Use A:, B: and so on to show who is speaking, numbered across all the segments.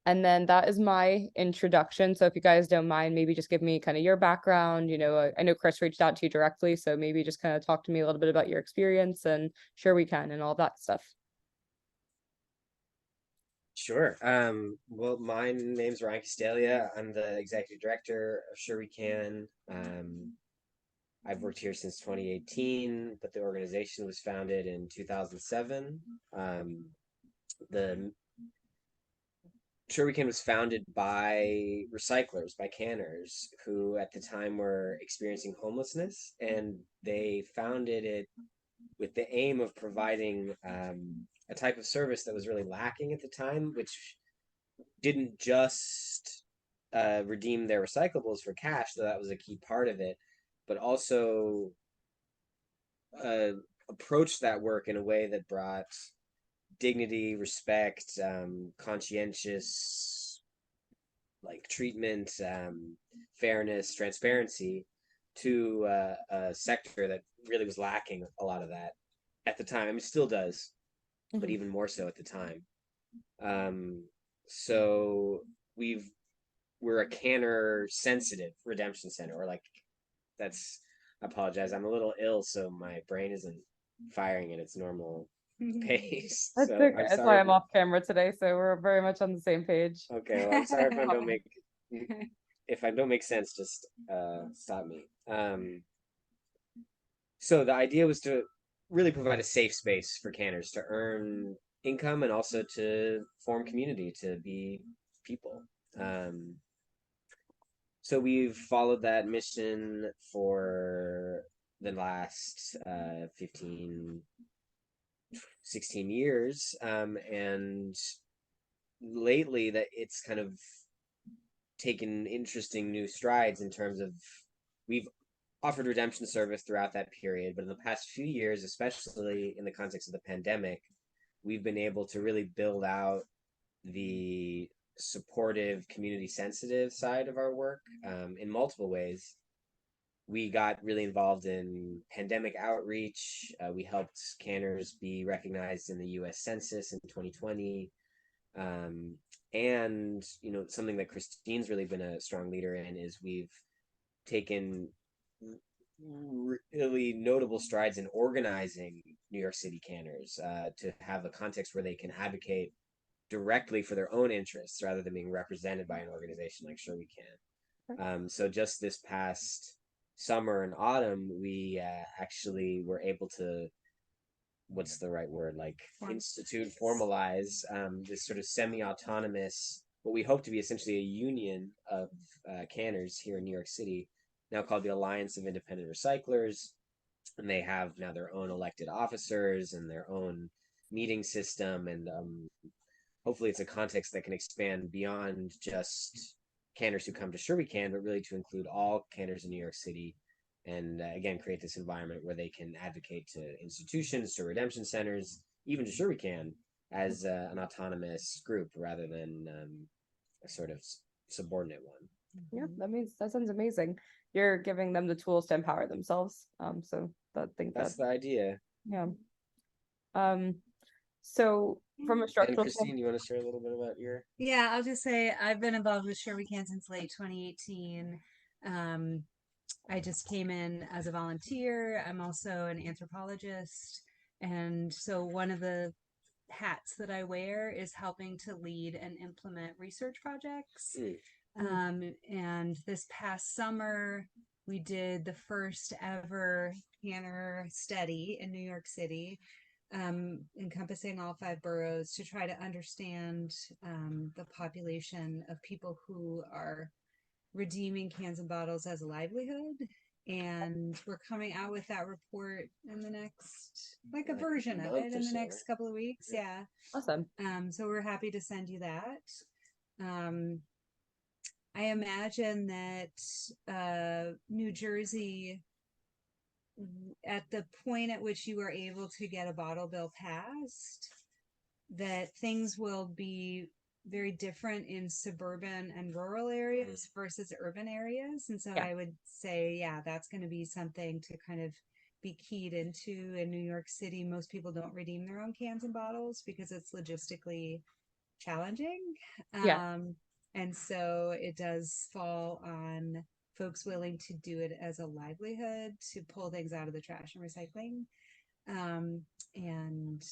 A: And then that is my introduction. So if you guys don't mind, maybe just give me kind of your background. I know Chris reached out to you directly, so maybe just kind of talk to me a little bit about your experience and sure we can and all that stuff.
B: Sure. Well, my name's Ryan Castalia. I'm the executive director of Sure We Can. I've worked here since 2018, but the organization was founded in 2007. The Sure We Can was founded by recyclers, by canners, who at the time were experiencing homelessness, and they founded it with the aim of providing a type of service that was really lacking at the time, which didn't just redeem their recyclables for cash, though that was a key part of it, but also uh, approached that work in a way that brought dignity, respect, conscientious like treatment, fairness, transparency to a sector that really was lacking a lot of that at the time. I mean, still does, but
A: Mhm.
B: even more so at the time. Um, so we've we're a canner sensitive redemption center, or like that's. I apologize. I'm a little ill, so my brain isn't firing at its normal pace.
A: That's
B: So
A: okay.
B: I'm
A: That's
B: sorry
A: why
B: if
A: I'm off camera today, so we're very much on the same page.
B: okay. Well, I'm sorry
A: Um,
B: if I don't make sense. Just stop me. So the idea was to really provide a safe space for canners to earn income and also to form community, to be people. Um, so we've followed that mission for the last 15, 16 years. And lately that it's kind of taken interesting new strides in terms of we've offered redemption service throughout that period, but in the past few years, especially in the context of the pandemic, we've been able to really build out the supportive, community sensitive side of our work in multiple ways. We got really involved in pandemic outreach. We helped canners be recognized in the US Census in 2020. Um, and, something that Christine's really been a strong leader in is we've taken really notable strides in organizing New York City canners to have a context where they can advocate directly for their own interests rather than being represented by an organization like Sure We Can. So just this past summer and autumn, we actually were able to what's the right word like institute formalize this sort of semi-autonomous what we hope to be essentially a union of canners here in New York City, now called the Alliance of Independent Recyclers, and they have now their own elected officers and their own meeting system, and hopefully it's a context that can expand beyond just canners who come to Sure We Can, but really to include all canners in New York City, and again create this environment where they can advocate to institutions, to redemption centers, even to Sure We Can as an autonomous group rather than a sort of subordinate one.
A: yeah, that sounds amazing. You're giving them the tools to empower themselves. So I think that
B: That's the idea.
A: yeah. Um, so from a
B: And
A: structural
B: Christine,
A: standpoint,
B: you want to share a little bit about your?
C: Yeah, I'll just say I've been involved with Sure We Can since late 2018. Um, I just came in as a volunteer. I'm also an anthropologist. And so one of the hats that I wear is helping to lead and implement research projects.
B: Mm.
C: And this past summer, we did the first ever canner study in New York City, encompassing all 5 boroughs to try to understand the population of people who are redeeming cans and bottles as a livelihood. And we're coming out with that report in the next, like a version of it in the next couple of weeks. Yeah.
A: awesome.
C: So we're happy to send you that. Um, I imagine that New Jersey, at the point at which you are able to get a bottle bill passed, that things will be very different in suburban and rural areas versus urban areas. And so
A: Yeah.
C: I would say, yeah, that's going to be something to kind of be keyed into in New York City. Most people don't redeem their own cans and bottles because it's logistically challenging.
A: Yeah.
C: And so it does fall on folks willing to do it as a livelihood to pull things out of the trash and recycling. Um, and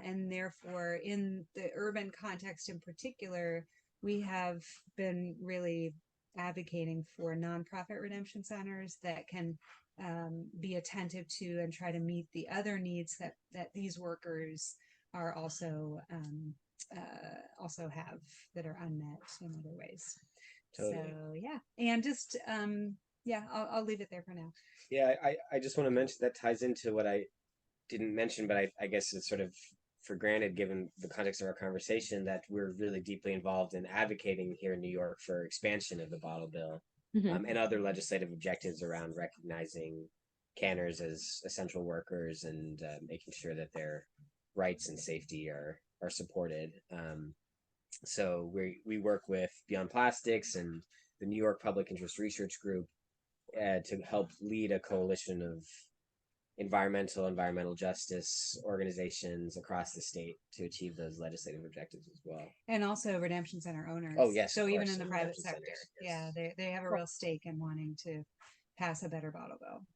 C: and therefore, in the urban context in particular, we have been really advocating for nonprofit redemption centers that can be attentive to and try to meet the other needs that these workers are also have that are unmet in other ways.
B: Totally.
C: So yeah, and just yeah, I'll leave it there for now.
B: Yeah, I just want to mention that ties into what I didn't mention, but I guess it's sort of for granted given the context of our conversation that we're really deeply involved in advocating here in New York for expansion of the bottle bill,
A: Mhm.
B: and other legislative objectives around recognizing canners as essential workers and making sure that their rights and safety are supported. So we work with Beyond Plastics and the New York Public Interest Research Group to help lead a coalition of environmental justice organizations across the state to achieve those legislative objectives as well.
C: And also redemption center owners.
B: Oh yes,
C: So
B: of
C: even
B: course,
C: in the
B: and
C: private
B: redemption
C: sector,
B: centers,
C: yeah,
B: yes.
C: they have a
A: Cool.
C: real stake in wanting to pass a better bottle bill.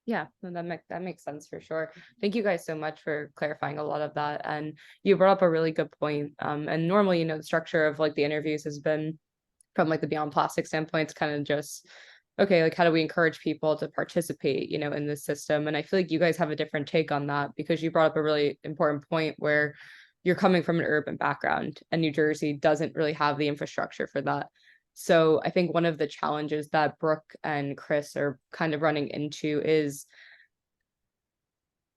A: Yeah, no, that makes sense for sure. Thank you guys so much for clarifying a lot of that. And you brought up a really good point. And normally, the structure of like the interviews has been from like the Beyond Plastic standpoint, it's kind of just okay, like how do we encourage people to participate, in the system? And I feel like you guys have a different take on that because you brought up a really important point where you're coming from an urban background and New Jersey doesn't really have the infrastructure for that. So I think one of the challenges that Brooke and Chris are kind of running into is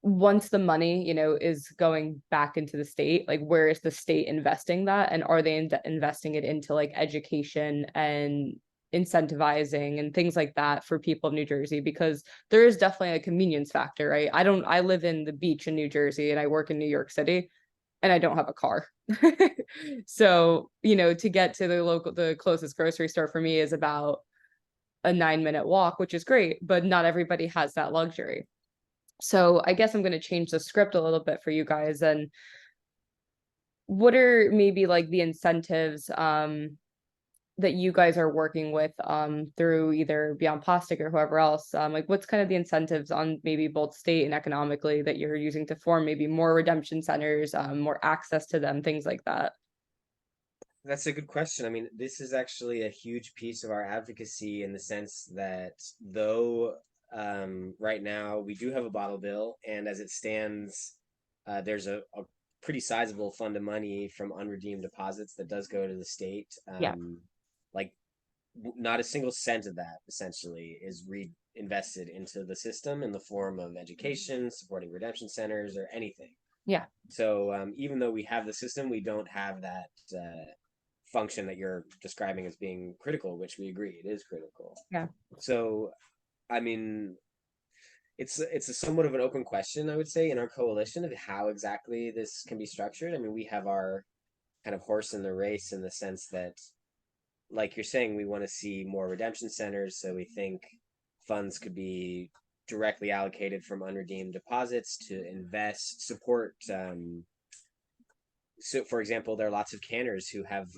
A: once the money, is going back into the state, like where is the state investing that? And are they investing it into like education and incentivizing and things like that for people of New Jersey? Because there is definitely a convenience factor, right? I live in the beach in New Jersey and I work in New York City and I don't have a car. So, to get to the closest grocery store for me is about a 9-minute walk, which is great, but not everybody has that luxury. So I guess I'm going to change the script a little bit for you guys. And what are maybe like the incentives that you guys are working with through either Beyond Plastic or whoever else? Like what's kind of the incentives on maybe both state and economically that you're using to form maybe more redemption centers, more access to them, things like that?
B: That's a good question. I mean, this is actually a huge piece of our advocacy in the sense that though right now we do have a bottle bill, and as it stands, there's a pretty sizable fund of money from unredeemed deposits that does go to the state.
A: Yeah.
B: Like, not a single cent of that essentially is reinvested into the system in the form of education, supporting redemption centers, or anything.
A: Yeah.
B: So even though we have the system, we don't have that function that you're describing as being critical, which we agree it is critical.
A: Yeah.
B: So, I mean, it's a somewhat of an open question, I would say, in our coalition of how exactly this can be structured. I mean, we have our kind of horse in the race in the sense that, like you're saying, we want to see more redemption centers. So we think funds could be directly allocated from unredeemed deposits to support. So, for example, there are lots of canners who have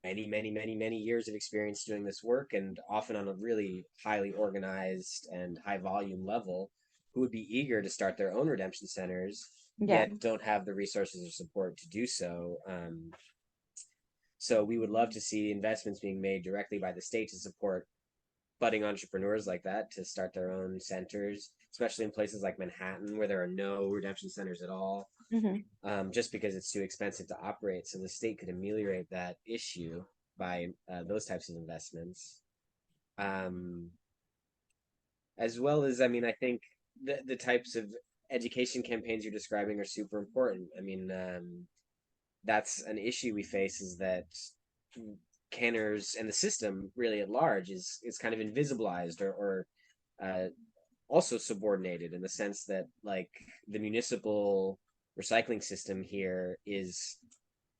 B: many years of experience doing this work, and often on a really highly organized and high volume level, who would be eager to start their own redemption centers,
A: Yeah.
B: yet don't have the resources or support to do so. So we would love to see investments being made directly by the state to support budding entrepreneurs like that to start their own centers, especially in places like Manhattan where there are no redemption centers at all, just because it's too expensive to operate. So the state could ameliorate that issue by those types of investments. As well as, I mean, I think the types of education campaigns you're describing are super important. I mean, that's an issue we face is that canners and the system really at large is kind of invisibilized or also subordinated in the sense that like the municipal recycling system here is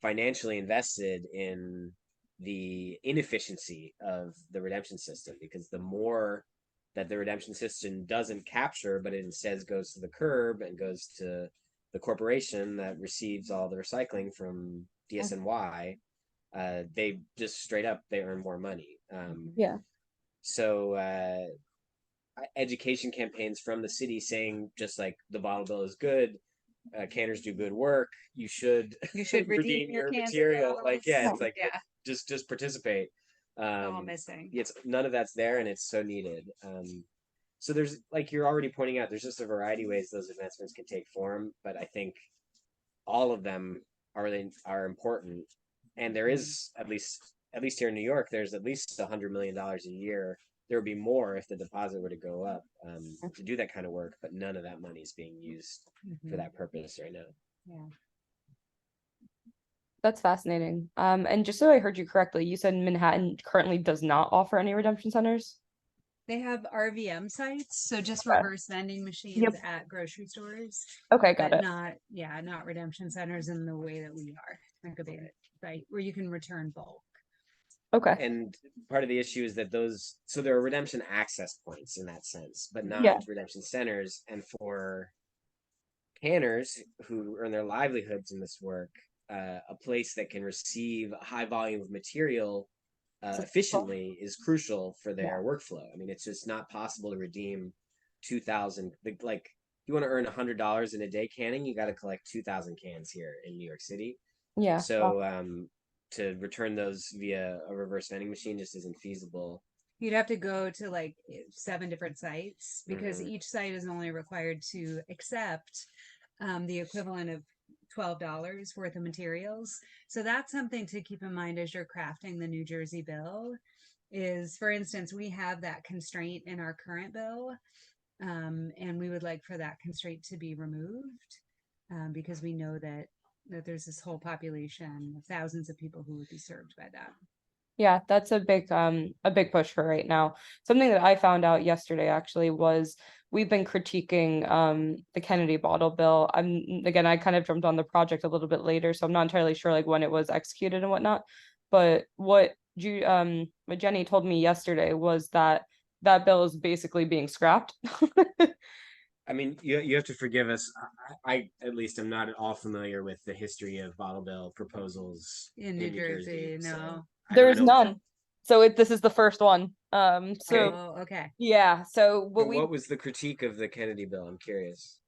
B: financially invested in the inefficiency of the redemption system, because the more that the redemption system doesn't capture but it instead goes to the curb and goes to the corporation that receives all the recycling from DSNY, they just straight up they earn more money.
A: Yeah.
B: So education campaigns from the city saying just like the bottle bill is good, canners do good work, you should
C: redeem
B: redeem
C: your
B: your
C: cans and
B: material. Like, yeah,
C: bottles.
B: it's like
C: Yeah.
B: just participate.
C: All
B: Um,
C: missing.
B: it's none of that's there, and it's so needed. So there's like you're already pointing out, there's just a variety of ways those advancements can take form, but I think all of them are important, and there is at least here in New York, there's at least $100 million a year. There would be more if the deposit were to go up to do that kind of work, but none of that money is being used for that purpose right now.
C: Yeah.
A: That's fascinating. And just so I heard you correctly, you said Manhattan currently does not offer any redemption centers?
C: They have RVM sites, so just
A: Okay.
C: reverse vending machines
A: Yep.
C: at grocery stores,
A: Okay, got
C: but
A: it.
C: not redemption centers in the way that we are. Like a big site where you can return bulk.
A: Okay.
B: And part of the issue is that so there are redemption access points in that sense, but not
A: Yeah.
B: redemption centers. And for canners who earn their livelihoods in this work, a place that can receive a high volume of material efficiently is crucial for their workflow. I mean, it's just not possible to redeem 2,000. Like, you want to earn $100 in a day canning, you got to collect 2,000 cans here in New York City.
A: Yeah.
B: So to return those via a reverse vending machine just isn't feasible.
C: You'd have to go to like 7 different sites because
B: Mhm.
C: each site is only required to accept the equivalent of $12 worth of materials. So that's something to keep in mind as you're crafting the New Jersey bill. Is, for instance, we have that constraint in our current bill, and we would like for that constraint to be removed because we know that there's this whole population of thousands of people who would be served by that.
A: Yeah, that's a big push for right now. Something that I found out yesterday actually was we've been critiquing the Kennedy bottle bill. I kind of jumped on the project a little bit later, so I'm not entirely sure like when it was executed and whatnot. But what Jenny told me yesterday was that that bill is basically being scrapped.
B: I mean, you have to forgive us. I at least am not at all familiar with the history of bottle bill proposals
C: In
B: in
C: New
B: New Jersey.
C: Jersey,
B: So
C: no.
B: I
A: There's
B: know.
A: none. So this is the first one. So
B: Okay.
C: Oh, okay.
A: yeah, so
B: What was the critique of the Kennedy bill? I'm curious.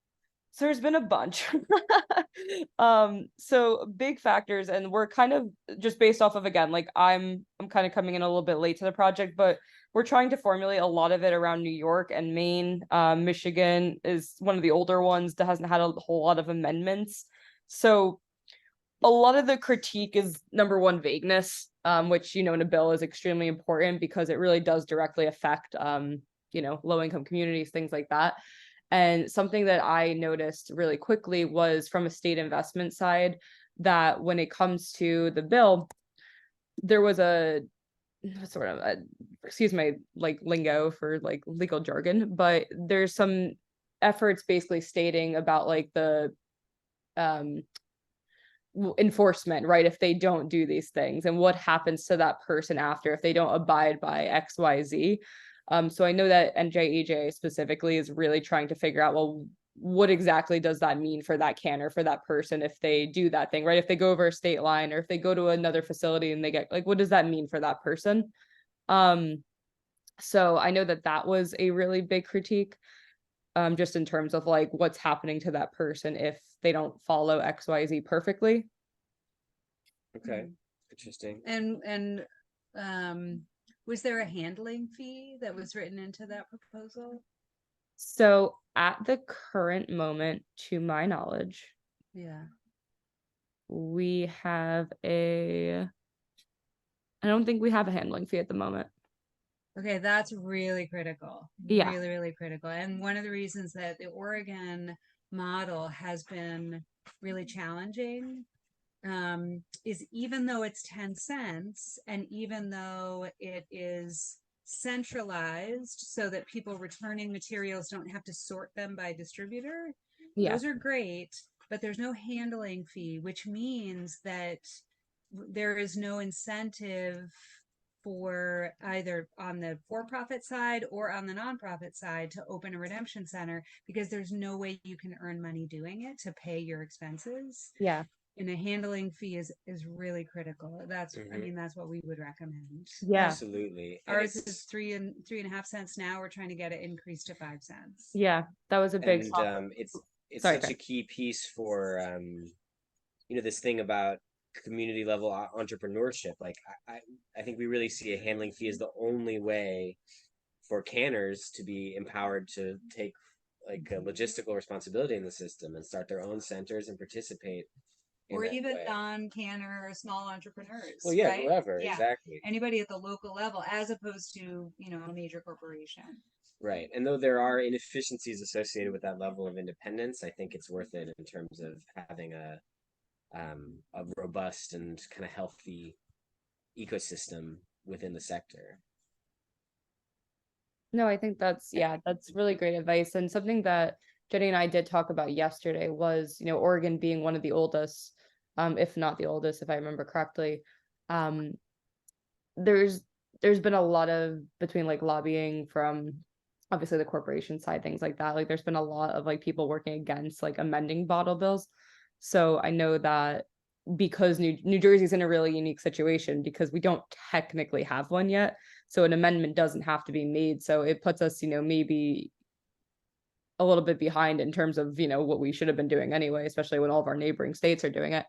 A: so there's been a bunch. So big factors, and we're kind of just based off of, again, like I'm kind of coming in a little bit late to the project, but we're trying to formulate a lot of it around New York and Maine. Michigan is one of the older ones that hasn't had a whole lot of amendments. So a lot of the critique is number one, vagueness, which, in a bill is extremely important because it really does directly affect low income communities, things like that. And something that I noticed really quickly was from a state investment side that when it comes to the bill, there was a sort of excuse my like lingo for like legal jargon, but there's some efforts basically stating about like the um enforcement, right? If they don't do these things and what happens to that person after if they don't abide by XYZ. So I know that NJEJ specifically is really trying to figure out, well, what exactly does that mean for that canner, for that person if they do that thing, right? If they go over a state line or if they go to another facility and they get like, what does that mean for that person? So I know that that was a really big critique, just in terms of like what's happening to that person if they don't follow XYZ perfectly.
B: Okay, interesting.
C: And was there a handling fee that was written into that proposal?
A: So at the current moment, to my knowledge,
C: Yeah.
A: we have I don't think we have a handling fee at the moment.
C: Okay, that's really critical.
A: Yeah.
C: Really, really critical. And one of the reasons that the Oregon model has been really challenging is even though it's 10 cents and even though it is centralized so that people returning materials don't have to sort them by distributor,
A: Yeah.
C: those are great, but there's no handling fee, which means that there is no incentive for either on the for-profit side or on the nonprofit side to open a redemption center because there's no way you can earn money doing it to pay your expenses.
A: Yeah.
C: And a handling fee is really critical. That's, I
B: Mhm.
C: mean, that's what we would recommend.
A: Yeah.
B: Absolutely. And
C: Ours
B: it's
C: is 3.5 cents now. We're trying to get it increased to 5 cents.
A: Yeah, that was a big
B: and it's
A: sorry,
B: such
A: Chris.
B: a key piece for this thing about community level entrepreneurship. Like I think we really see a handling fee as the only way for canners to be empowered to take like a logistical responsibility in the system and start their own centers and participate in
C: Or
B: that
C: even
B: way.
C: non-canner or small entrepreneurs,
B: Well, yeah,
C: right?
B: whoever,
C: Yeah.
B: exactly.
C: Anybody at the local level, as opposed to, a major corporation.
B: Right. And though there are inefficiencies associated with that level of independence, I think it's worth it in terms of having a robust and kind of healthy ecosystem within the sector.
A: No, I think that's really great advice. And something that Jenny and I did talk about yesterday was, Oregon being one of the oldest, if not the oldest, if I remember correctly. Um, there's there's been a lot of between like lobbying from obviously the corporation side, things like that. Like there's been a lot of like people working against like amending bottle bills. So I know that because New Jersey's in a really unique situation because we don't technically have one yet. So an amendment doesn't have to be made. So it puts us, maybe a little bit behind in terms of, what we should have been doing anyway, especially when all of our neighboring states are doing it.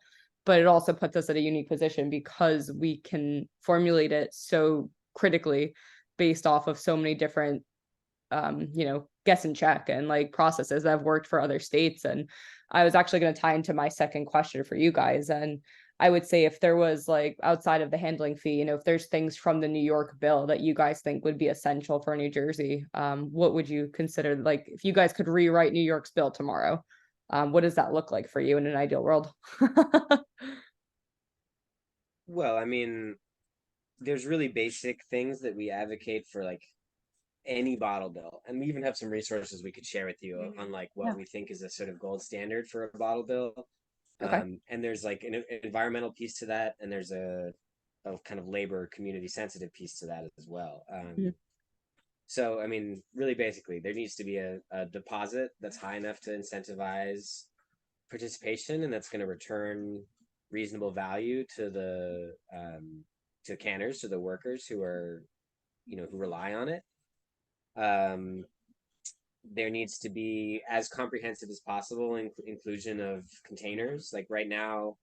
A: But it also puts us at a unique position because we can formulate it so critically based off of so many different guess and check and like processes that have worked for other states. And I was actually going to tie into my second question for you guys. And I would say if there was like outside of the handling fee, if there's things from the New York bill that you guys think would be essential for New Jersey, what would you consider? Like if you guys could rewrite New York's bill tomorrow, what does that look like for you in an ideal world?
B: Well, I mean, there's really basic things that we advocate for, like any bottle bill, and we even have some resources we could share with you on like what
A: Yeah.
B: we think is a sort of gold standard for a bottle bill.
A: Okay.
B: And there's like an environmental piece to that, and there's a kind of labor community sensitive piece to that as well.
A: Mhm.
B: So, I mean, really basically, there needs to be a deposit that's high enough to incentivize participation and that's going to return reasonable value to the canners, to the workers who are, who rely on it. Um, there needs to be as comprehensive as possible inclusion of containers. Like right now,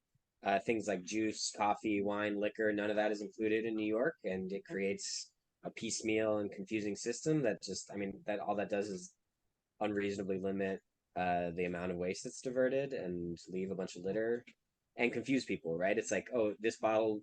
B: things like juice, coffee, wine, liquor, none of that is included in New York, and it creates a piecemeal and confusing system that just, I mean, that all that does is unreasonably limit the amount of waste that's diverted and leave a bunch of litter and confuse people, right? It's like, oh, this bottle